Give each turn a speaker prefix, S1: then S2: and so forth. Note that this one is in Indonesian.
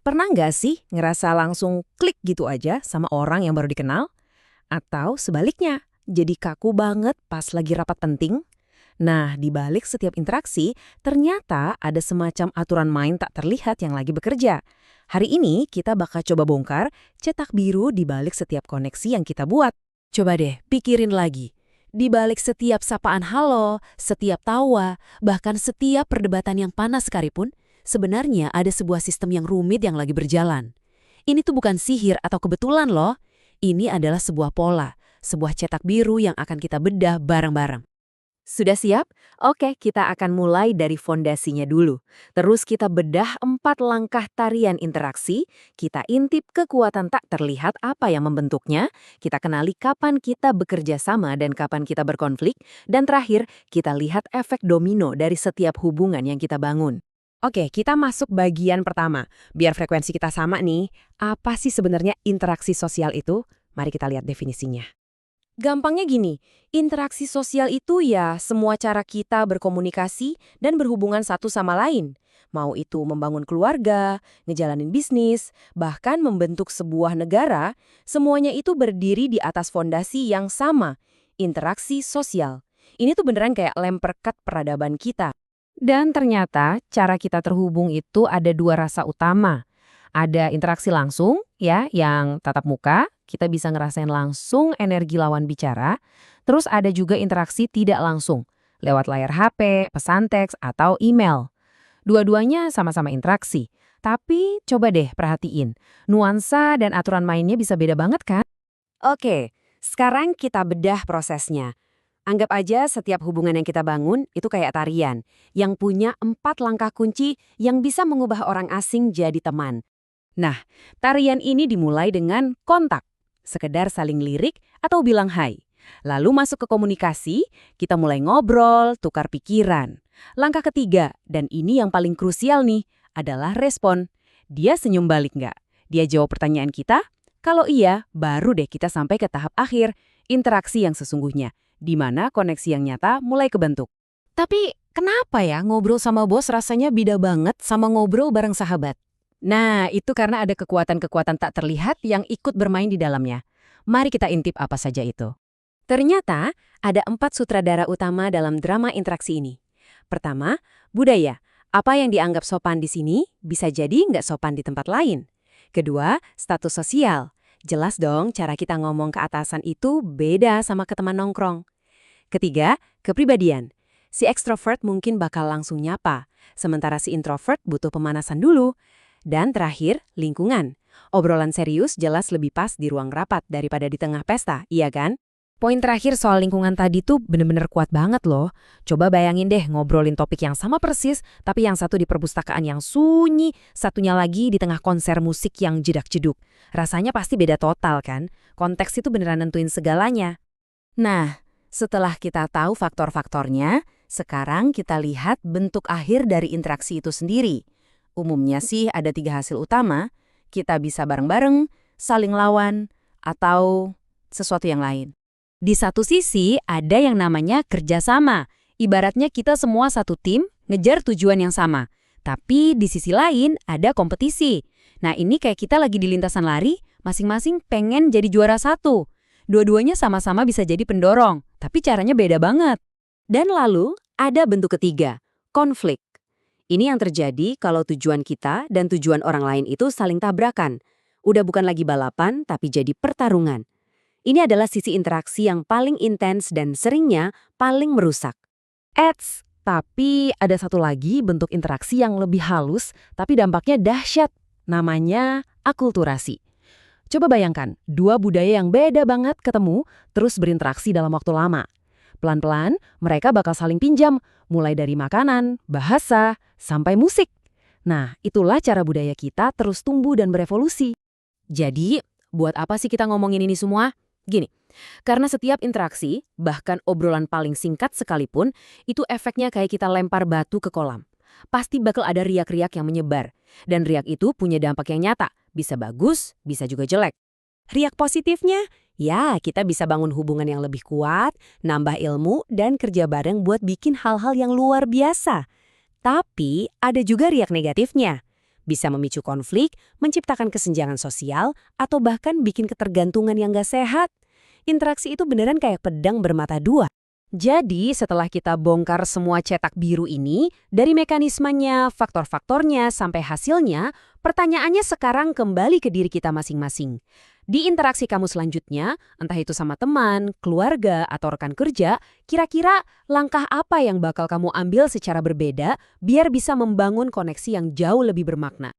S1: Pernah nggak sih ngerasa langsung klik gitu aja sama orang yang baru dikenal? Atau sebaliknya, jadi kaku banget pas lagi rapat penting? Nah, di balik setiap interaksi, ternyata ada semacam aturan main tak terlihat yang lagi bekerja. Hari ini kita bakal coba bongkar cetak biru di balik setiap koneksi yang kita buat. Coba deh, pikirin lagi. Di balik setiap sapaan halo, setiap tawa, bahkan setiap perdebatan yang panas sekalipun, sebenarnya ada sebuah sistem yang rumit yang lagi berjalan. Ini tuh bukan sihir atau kebetulan loh. Ini adalah sebuah pola, sebuah cetak biru yang akan kita bedah bareng-bareng. Sudah siap? Oke, kita akan mulai dari fondasinya dulu. Terus kita bedah 4 langkah tarian interaksi, kita intip kekuatan tak terlihat apa yang membentuknya, kita kenali kapan kita bekerja sama dan kapan kita berkonflik, dan terakhir, kita lihat efek domino dari setiap hubungan yang kita bangun. Oke, kita masuk bagian pertama. Biar frekuensi kita sama nih, apa sih sebenarnya interaksi sosial itu? Mari kita lihat definisinya. Gampangnya gini, interaksi sosial itu ya semua cara kita berkomunikasi dan berhubungan satu sama lain. Mau itu membangun keluarga, ngejalanin bisnis, bahkan membentuk sebuah negara, semuanya itu berdiri di atas fondasi yang sama, interaksi sosial. Ini tuh beneran kayak lem perekat peradaban kita. Dan ternyata cara kita terhubung itu ada 2 rasa utama. Ada interaksi langsung, ya, yang tatap muka, kita bisa ngerasain langsung energi lawan bicara. Terus ada juga interaksi tidak langsung, lewat layar HP, pesan teks, atau email. Dua-duanya sama-sama interaksi. Tapi coba deh perhatiin, nuansa dan aturan mainnya bisa beda banget kan? Oke, sekarang kita bedah prosesnya. Anggap aja setiap hubungan yang kita bangun itu kayak tarian, yang punya 4 langkah kunci yang bisa mengubah orang asing jadi teman. Nah, tarian ini dimulai dengan kontak, sekedar saling lirik atau bilang hai. Lalu masuk ke komunikasi, kita mulai ngobrol, tukar pikiran. Langkah ketiga, dan ini yang paling krusial nih, adalah respon. Dia senyum balik nggak? Dia jawab pertanyaan kita? Kalau iya, baru deh kita sampai ke tahap akhir, interaksi yang sesungguhnya, di mana koneksi yang nyata mulai kebentuk. Tapi kenapa ya ngobrol sama bos rasanya beda banget sama ngobrol bareng sahabat? Nah, itu karena ada kekuatan-kekuatan tak terlihat yang ikut bermain di dalamnya. Mari kita intip apa saja itu. Ternyata, ada 4 sutradara utama dalam drama interaksi ini. Pertama, budaya. Apa yang dianggap sopan di sini bisa jadi nggak sopan di tempat lain. Kedua, status sosial. Jelas dong cara kita ngomong ke atasan itu beda sama ke teman nongkrong. Ketiga, kepribadian. Si ekstrovert mungkin bakal langsung nyapa, sementara si introvert butuh pemanasan dulu. Dan terakhir, lingkungan. Obrolan serius jelas lebih pas di ruang rapat daripada di tengah pesta, iya kan? Poin terakhir soal lingkungan tadi tuh bener-bener kuat banget loh. Coba bayangin deh ngobrolin topik yang sama persis, tapi yang satu di perpustakaan yang sunyi, satunya lagi di tengah konser musik yang jedak-jeduk. Rasanya pasti beda total kan? Konteks itu beneran nentuin segalanya. Nah, setelah kita tahu faktor-faktornya, sekarang kita lihat bentuk akhir dari interaksi itu sendiri. Umumnya sih ada 3 hasil utama, kita bisa bareng-bareng, saling lawan, atau sesuatu yang lain. Di satu sisi ada yang namanya kerjasama, ibaratnya kita semua satu tim ngejar tujuan yang sama. Tapi di sisi lain ada kompetisi. Nah ini kayak kita lagi di lintasan lari, masing-masing pengen jadi juara satu. Dua-duanya sama-sama bisa jadi pendorong, tapi caranya beda banget. Dan lalu ada bentuk ketiga, konflik. Ini yang terjadi kalau tujuan kita dan tujuan orang lain itu saling tabrakan. Udah bukan lagi balapan, tapi jadi pertarungan. Ini adalah sisi interaksi yang paling intens dan seringnya paling merusak. Tapi ada satu lagi bentuk interaksi yang lebih halus, tapi dampaknya dahsyat. Namanya akulturasi. Coba bayangkan, 2 budaya yang beda banget ketemu, terus berinteraksi dalam waktu lama. Pelan-pelan, mereka bakal saling pinjam, mulai dari makanan, bahasa, sampai musik. Nah, itulah cara budaya kita terus tumbuh dan berevolusi. Jadi, buat apa sih kita ngomongin ini semua? Gini, karena setiap interaksi, bahkan obrolan paling singkat sekalipun, itu efeknya kayak kita lempar batu ke kolam. Pasti bakal ada riak-riak yang menyebar. Dan riak itu punya dampak yang nyata, bisa bagus, bisa juga jelek. Riak positifnya, ya kita bisa bangun hubungan yang lebih kuat, nambah ilmu, dan kerja bareng buat bikin hal-hal yang luar biasa. Tapi ada juga riak negatifnya.
S2: Bisa memicu konflik, menciptakan kesenjangan sosial, atau bahkan bikin ketergantungan yang nggak sehat. Interaksi itu beneran kayak pedang bermata dua.
S1: Jadi, setelah kita bongkar semua cetak biru ini, dari mekanismenya, faktor-faktornya, sampai hasilnya, pertanyaannya sekarang kembali ke diri kita masing-masing. Di interaksi kamu selanjutnya, entah itu sama teman, keluarga, atau rekan kerja, kira-kira langkah apa yang bakal kamu ambil secara berbeda biar bisa membangun koneksi yang jauh lebih bermakna?